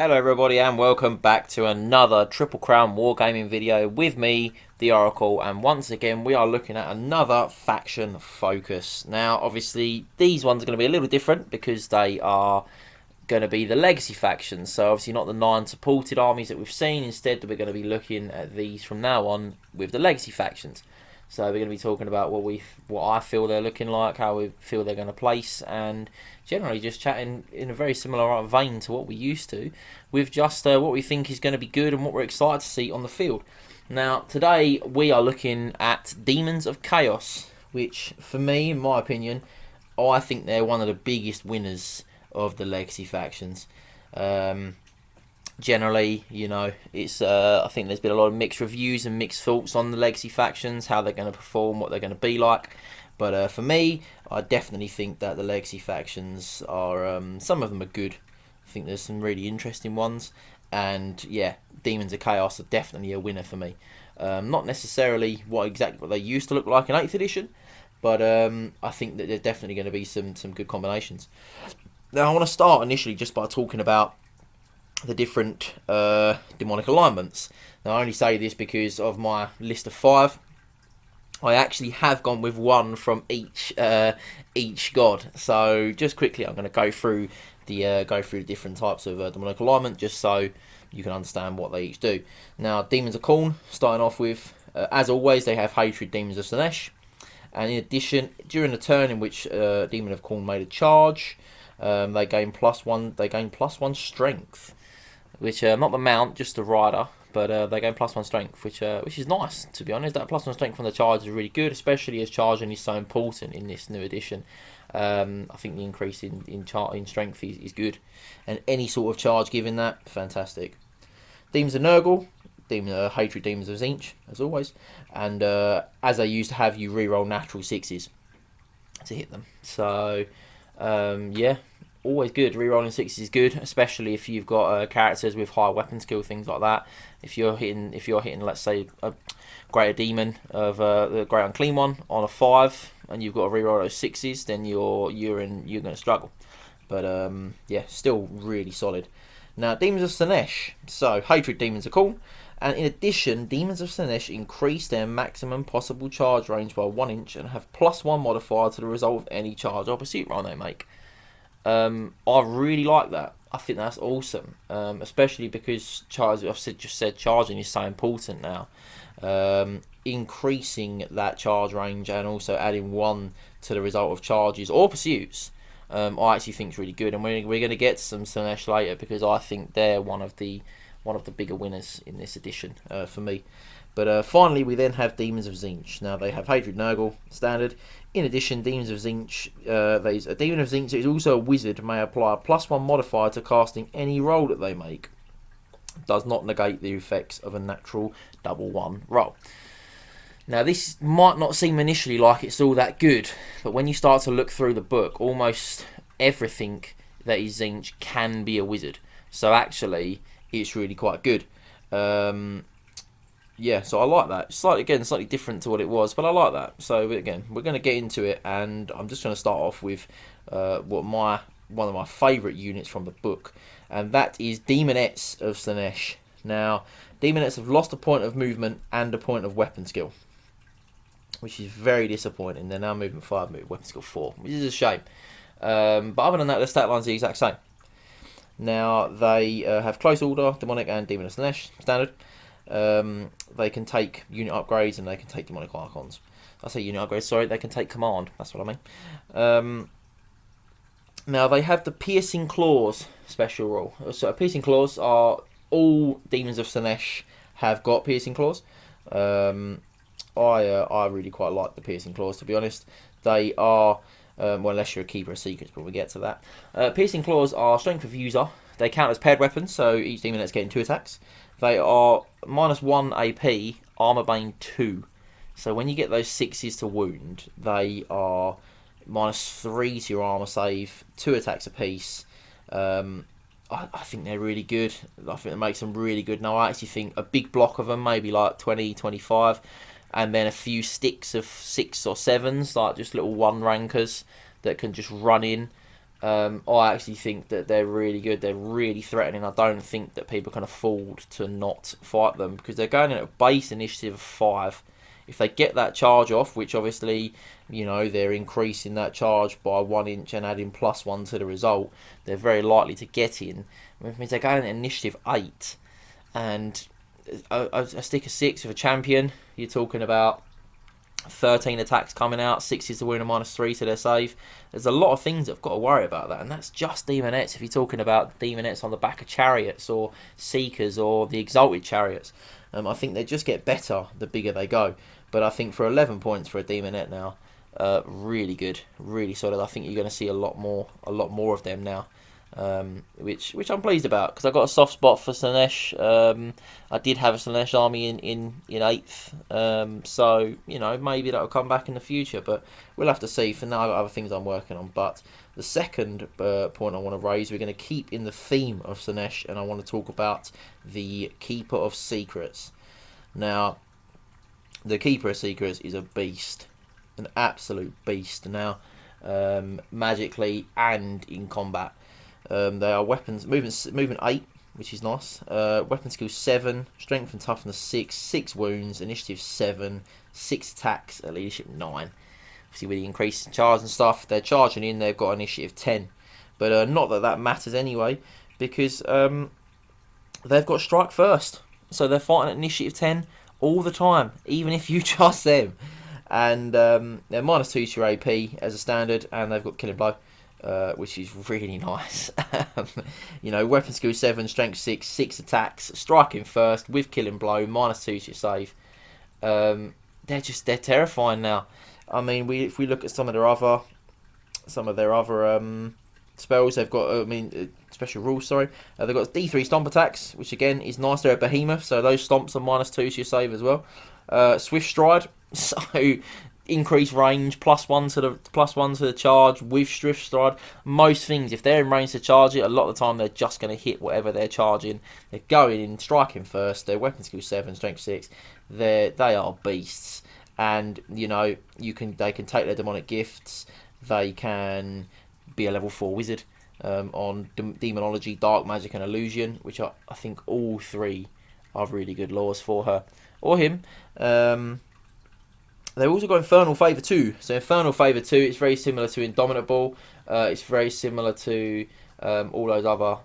Hello everybody and welcome back to another Triple Crown Wargaming video with me, the Oracle, and once again we are looking at another faction focus. Now obviously these ones are going to be a little different because they are going to be the legacy factions, so obviously not the 9 supported armies that we've seen. Instead we're going to be looking at these from now on with the legacy factions. So we're going to be talking about what I feel they're looking like, how we feel they're going to place, and generally just chatting in a very similar vein to what we used to, with just what we think is going to be good and what we're excited to see on the field. Now today we are looking at Daemons of Chaos, which for me, in my opinion, I think they're one of the biggest winners of the legacy factions. Generally, you know, it's I think there's been a lot of mixed reviews and mixed thoughts on the legacy factions, how they're going to perform, what they're going to be like. But for me, I definitely think that the legacy factions are, some of them are good. I think there's some really interesting ones. And yeah, Daemons of Chaos are definitely a winner for me. Not necessarily what they used to look like in 8th edition, but I think that there's definitely going to be some good combinations. Now I want to start initially just by talking about the different demonic alignments. Now I only say this because of my list of 5. I actually have gone with one from each god. So just quickly, I'm going to go through the different types of demonic alignment, just so you can understand what they each do. Now, Demons of Khorne, starting off with, as always, they have Hatred Daemons of Slaanesh, and in addition, during the turn in which Demon of Khorne made a charge, they gain +1. They gain +1 strength, which not the mount, just the rider. But they gain +1 strength, which is nice, to be honest. That +1 strength from the charge is really good, especially as charging is so important in this new edition. I think the increase in strength is good, and any sort of charge given that, fantastic. Demons of Nurgle, Hatred Demons of Tzeentch, as always, and as they used to have, you reroll natural 6s to hit them. So yeah. Always good. Rerolling 6s is good, especially if you've got characters with high weapon skill, things like that. If you're hitting, let's say, a greater demon of the great unclean one on a 5, and you've got to reroll those 6s, then you're going to struggle. But yeah, still really solid. Now, Demons of Slaanesh. So, Hatred Demons are cool, and in addition, Demons of Slaanesh increase their maximum possible charge range by 1 inch and have +1 modifier to the result of any charge or pursuit roll they make. I really like that. I think that's awesome, especially because charging is so important now. Increasing that charge range and also adding 1 to the result of charges or pursuits, I actually think is really good. And we're going to get some Slaanesh later because I think they're one of the bigger winners in this edition for me. But finally, we then have Demons of Tzeentch. Now, they have Hatred Nurgle, standard. In addition, Demons of Tzeentch, a Demon of Tzeentch is also a wizard, may apply a +1 modifier to casting any roll that they make. Does not negate the effects of a natural double 1 roll. Now, this might not seem initially like it's all that good, but when you start to look through the book, almost everything that is Tzeentch can be a wizard. So actually, it's really quite good. Yeah, so I like that. Slightly different to what it was, but I like that. So again, we're going to get into it, and I'm just going to start off with one of my favourite units from the book, and that is Daemonettes of Slaanesh. Now, Daemonettes have lost a point of movement and a point of weapon skill, which is very disappointing. They're now movement 5, weapon skill 4, which is a shame. But other than that, their stat line's the exact same. Now, they have Close Order, Demonic, and Demon of Slaanesh, standard. They can take unit upgrades and they can take demonic icons. I say unit upgrades, sorry, they can take command, that's what I mean. Now they have the Piercing Claws special rule. So Piercing Claws are all Demons of Slaanesh have got Piercing Claws. I really quite like the Piercing Claws, to be honest. They are, well, unless you're a Keeper of Secrets, but we'll get to that. Piercing Claws are strength of user. They count as paired weapons, so each demon that's getting 2 attacks. They are -1 AP, Armor Bane 2. So when you get those 6s to wound, they are -3 to your armor save, 2 attacks apiece. I think they're really good. I think it makes them really good. Now I actually think a big block of them, maybe like 20, 25, and then a few sticks of 6 or 7s, like just little 1 rankers that can just run in. I actually think that they're really good. They're really threatening. I don't think that people can afford to not fight them because they're going in at a base initiative of 5. If they get that charge off, which obviously, you know, they're increasing that charge by 1 inch and adding +1 to the result, they're very likely to get in. Which means they're going in initiative 8. And a stick of 6 with a champion, you're talking about 13 attacks coming out, 6 is to win, a -3 to their save. There's a lot of things that I've got to worry about that, and that's just Daemonettes. If you're talking about Daemonettes on the back of chariots or Seekers or the Exalted Chariots, I think they just get better the bigger they go. But I think for 11 points for a Daemonette now, really good, really solid. I think you're going to see a lot more of them now. Which I'm pleased about because I got a soft spot for Slaanesh. I did have a Slaanesh army in 8th, so you know maybe that'll come back in the future, but we'll have to see. For now, I've got other things I'm working on. But the second point I want to raise, we're going to keep in the theme of Slaanesh, and I want to talk about the Keeper of Secrets. Now, the Keeper of Secrets is a beast, an absolute beast. Now, magically and in combat. They are weapons, movement 8, which is nice. Weapon skill 7, strength and toughness 6, 6 wounds, initiative 7, 6 attacks, leadership 9. Obviously, with the increase in charge and stuff, they're charging in. They've got initiative 10, but not that matters anyway, because they've got strike first, so they're fighting at initiative 10 all the time, even if you trust them. And they're -2 to your AP as a standard, and they've got killing blow. Which is really nice. You know, weapon skill 7, strength 6, 6 attacks, striking first with killing blow, -2 to your save. They're terrifying now. I mean, if we look at some of their other spells, they've got special rules. Sorry, they've got D3 stomp attacks, which again is nice. They're a behemoth, so those stomps are -2 to your save as well. Swift stride, so increased range, +1 to the charge with Swift stride. Most things, if they're in range to charge it, a lot of the time they're just going to hit whatever they're charging. They're going in, striking first. Their weapon skill 7, strength 6. They are beasts, and you know they can take their demonic gifts. They can be a level 4 wizard on demonology, dark magic, and illusion, which I think all 3 are really good laws for her or him. They've also got Infernal Favour 2. So Infernal Favour 2, it's very similar to Indomitable. It's very similar to all those other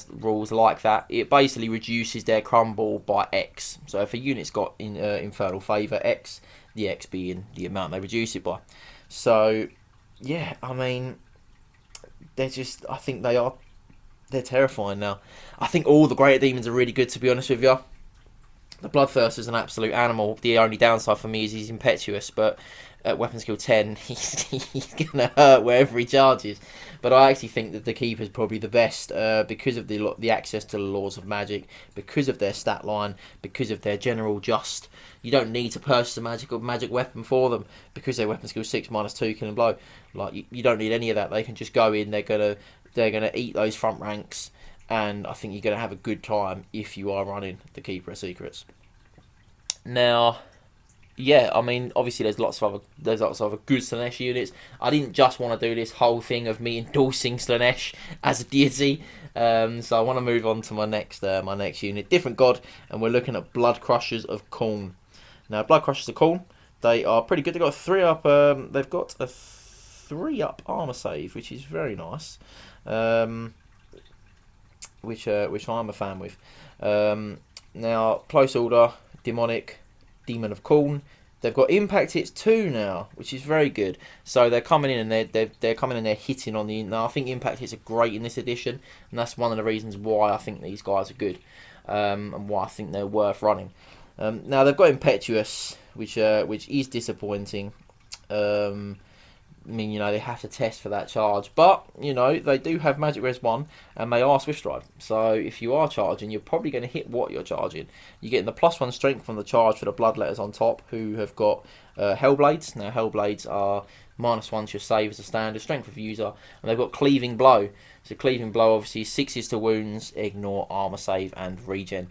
rules like that. It basically reduces their crumble by X. So if a unit's got Infernal Favour X, the X being the amount they reduce it by. So yeah, I mean, I think they're terrifying now. I think all the Greater Demons are really good, to be honest with you. The Bloodthirster's an absolute animal. The only downside for me is he's impetuous, but at weapon skill 10, he's going to hurt wherever he charges. But I actually think that the Keeper's probably the best because of the access to the laws of magic, because of their stat line, because of their general just... You don't need to purchase a magic weapon for them because their weapon skill 6, -2, killing blow. Like you don't need any of that. They can just go in. They're gonna eat those front ranks. And I think you're going to have a good time if you are running the Keeper of Secrets. Now, yeah, I mean, obviously there's lots of other good Slaanesh units. I didn't just want to do this whole thing of me endorsing Slaanesh as a deity. So I want to move on to my next unit, different god, and we're looking at Bloodcrushers of Khorne. Now, Bloodcrushers of Khorne, they are pretty good. They've got a 3-up. They've got a 3-up armor save, which is very nice. Which I'm a fan with. Now, close order, Demon of Khorne. They've got impact hits 2 now, which is very good. So they're coming in and they're coming in and they're hitting on the. Now I think impact hits are great in this edition, and that's one of the reasons why I think these guys are good, and why I think they're worth running. Now they've got impetuous, which is disappointing. I mean, you know, they have to test for that charge, but you know they do have Magic Res 1 and they are Swift Stride. So if you are charging, you're probably going to hit what you're charging. You're getting the +1 strength from the charge for the Bloodletters on top, who have got Hellblades. Now Hellblades are -1 to your save as a standard, strength of user, and they've got Cleaving Blow. So Cleaving Blow obviously 6s to wounds, ignore, armor save, and regen.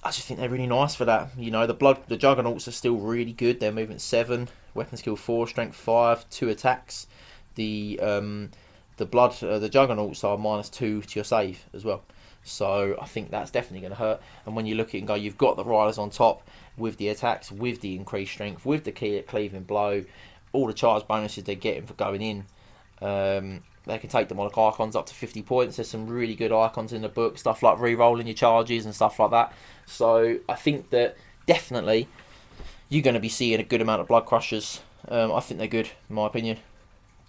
I just think they're really nice for that. You know, the Juggernauts are still really good. They're movement 7, weapon skill 4, strength 5, 2 attacks, the Juggernauts are -2 to your save as well. So I think that's definitely going to hurt. And when you look at it and go, you've got the Riders on top with the attacks, with the increased strength, with the cleaving blow, all the charge bonuses they're getting for going in. They can take demonic icons up to 50 points. There's some really good icons in the book, stuff like re-rolling your charges and stuff like that. So I think that definitely you're going to be seeing a good amount of Bloodcrushers. I think they're good, in my opinion.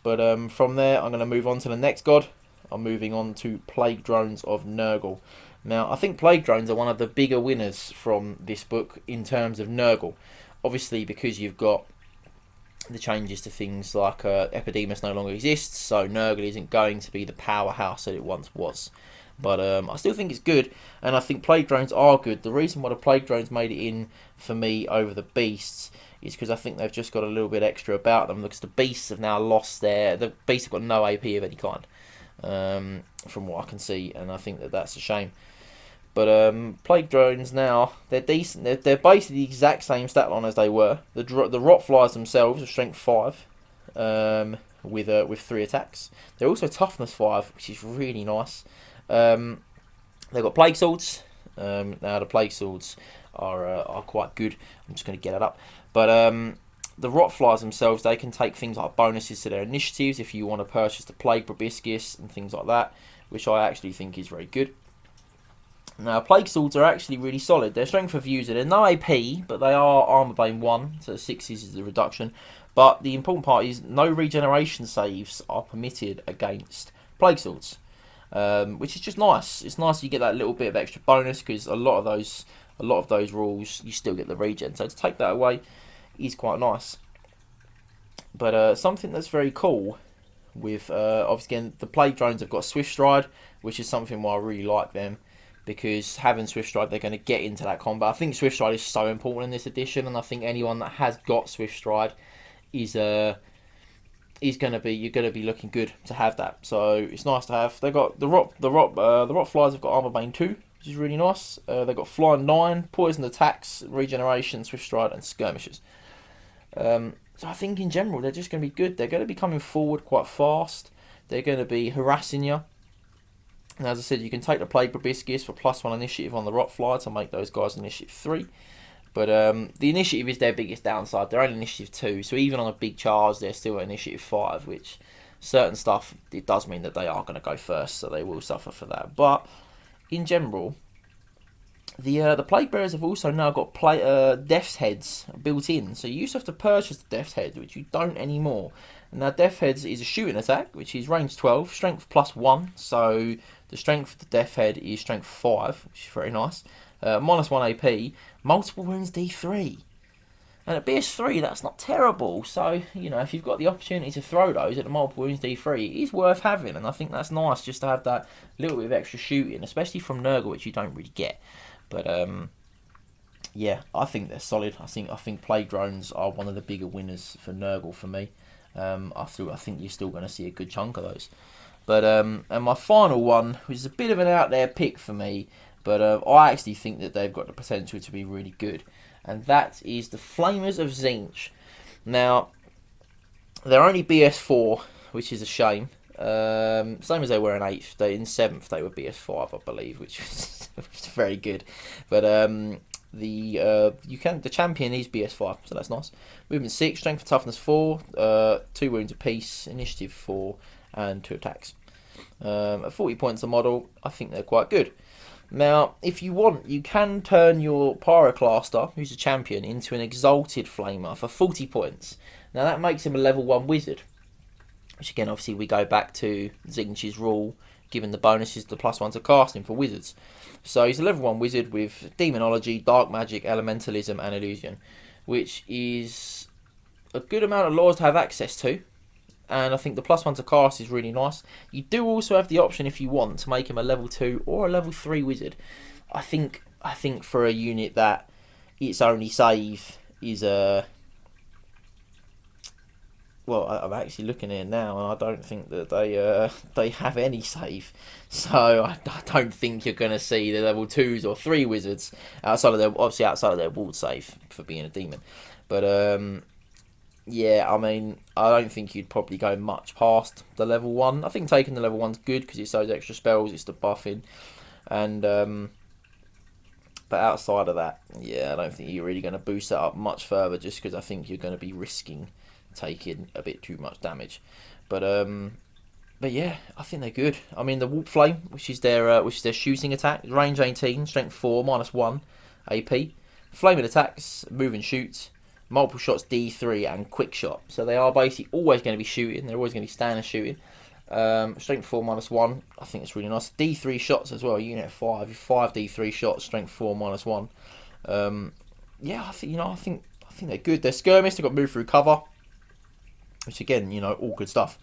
But from there, I'm going to move on to the next god. I'm moving on to Plague Drones of Nurgle. Now, I think Plague Drones are one of the bigger winners from this book in terms of Nurgle. Obviously, because you've got the changes to things like Epidemus no longer exists, so Nurgle isn't going to be the powerhouse that it once was. But I still think it's good, and I think Plague Drones are good. The reason why the Plague Drones made it in for me over the Beasts is because I think they've just got a little bit extra about them, because the Beasts have now lost the Beasts have got no AP of any kind, from what I can see, and I think that that's a shame. But Plague Drones now, they're decent. They're basically the exact same stat line as they were. The Rotflies themselves are strength 5, with 3 attacks. They're also toughness 5, which is really nice. They've got Plague Swords. Now the Plague Swords are quite good. I'm just going to get it up. But the Rotflies themselves, they can take things like bonuses to their initiatives if you want to purchase the Plague Proboscis and things like that, which I actually think is very good. Now, Plague Swords are actually really solid. Their strength of user, they're no AP, but they are Armor Bane 1, so 6 is the reduction. But the important part is no regeneration saves are permitted against Plague Swords, which is just nice. It's nice you get that little bit of extra bonus, because a lot of those rules you still get the regen. So to take that away is quite nice. But something that's very cool with obviously again, the Plague Drones have got Swift Stride, which is something why I really like them. Because having Swift Stride, they're going to get into that combat. I think Swift Stride is so important in this edition, and I think anyone that has got Swift Stride is going to be, you're going to be looking good to have that. So it's nice to have. They got the Rotflies have got Armor Bane 2, which is really nice. They've got Flying 9, Poison Attacks, Regeneration, Swift Stride, and Skirmishes. So I think in general they're just going to be good. They're going to be coming forward quite fast. They're going to be harassing you. And as I said, you can take the Plague Proboscis for +1 initiative on the Rotfly to make those guys initiative 3. But the initiative is their biggest downside. They're only initiative 2, so even on a big charge, they're still at initiative 5, which certain stuff, it does mean that they are going to go first, so they will suffer for that. But in general, the Plague Bearers have also now got Death's Heads built in. So you used to have to purchase the Death's Heads, which you don't anymore. And now Death's Heads is a shooting attack, which is range 12, strength +1, so the strength of the Death Head is strength 5, which is very nice. -1 AP, multiple wounds D3. And at BS3, that's not terrible. So, you know, if you've got the opportunity to throw those at the multiple wounds D3, it is worth having. And I think that's nice just to have that little bit of extra shooting, especially from Nurgle, which you don't really get. But, yeah, I think they're solid. I think Plague Drones are one of the bigger winners for Nurgle for me. I think you're still going to see a good chunk of those. But and my final one, which is a bit of an out there pick for me, but I actually think that they've got the potential to be really good, and that is the Flamers of Tzeentch. Now, they're only BS4, which is a shame. Same as they were in 8th. In 7th they were BS5, I believe, which was very good. But the champion is BS5, so that's nice. Movement 6, strength and toughness 4, 2 wounds apiece, initiative 4, and 2 attacks. At 40 points a model, I think they're quite good. Now, if you want, you can turn your Pyroclaster, who's a champion, into an Exalted Flamer for 40 points. Now that makes him a level 1 wizard, which again, obviously, we go back to Tzeentch's rule, given the bonuses, the +1 to casting for wizards. So he's a level 1 wizard with Demonology, Dark Magic, Elementalism, and Illusion, which is a good amount of laws to have access to. And I think the +1 to cast is really nice. You do also have the option, if you want, to make him a level 2 or a level 3 wizard. I think for a unit that its only save is a... Well, I'm actually looking at it now, and I don't think that they have any save. So I don't think you're going to see the level 2s or 3 wizards outside of their ward save for being a demon. But yeah, I mean, I don't think you'd probably go much past the level 1. I think taking the level 1's good because it's those extra spells, it's the buffing, and but outside of that, yeah, I don't think you're really going to boost that up much further, just because I think you're going to be risking taking a bit too much damage. But yeah, I think they're good. I mean, the Warp Flame, which is their shooting attack, range 18, strength 4, -1 AP, flaming attacks, move and shoot, multiple shots D3, and quick shot. So they are basically always going to be shooting. They're always going to be standing shooting. Strength 4 -1. I think it's really nice. D3 shots as well. You can get 5 D3 shots. Strength 4 -1. Yeah, I think they're good. They're skirmish. They've got move through cover, which again, all good stuff.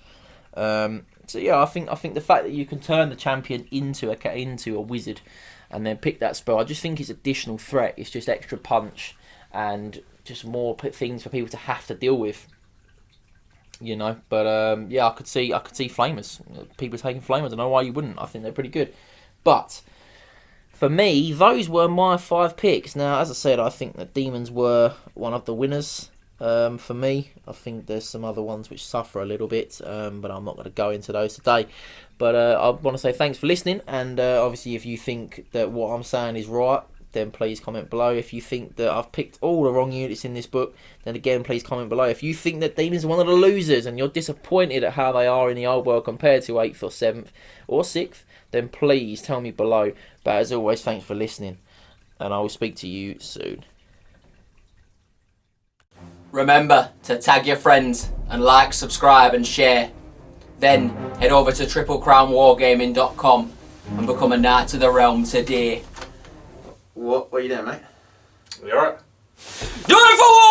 So yeah, I think the fact that you can turn the champion into a wizard, and then pick that spell, I just think it's additional threat. It's just extra punch and just more things for people to have to deal with. But yeah, I could see flamers. People taking flamers. I don't know why you wouldn't. I think they're pretty good. But for me, those were my 5 picks. Now, as I said, I think that demons were one of the winners. For me, I think there's some other ones which suffer a little bit, but I'm not going to go into those today. But I want to say thanks for listening, and obviously if you think that what I'm saying is right, then please comment below. If you think that I've picked all the wrong units in this book, then again, please comment below. If you think that Demons are one of the losers and you're disappointed at how they are in the old world compared to 8th or 7th or 6th, then please tell me below. But as always, thanks for listening, and I will speak to you soon. Remember to tag your friends and like, subscribe and share. Then head over to triplecrownwargaming.com and become a Knight of the Realm today. What are you doing, mate? You alright? Do it for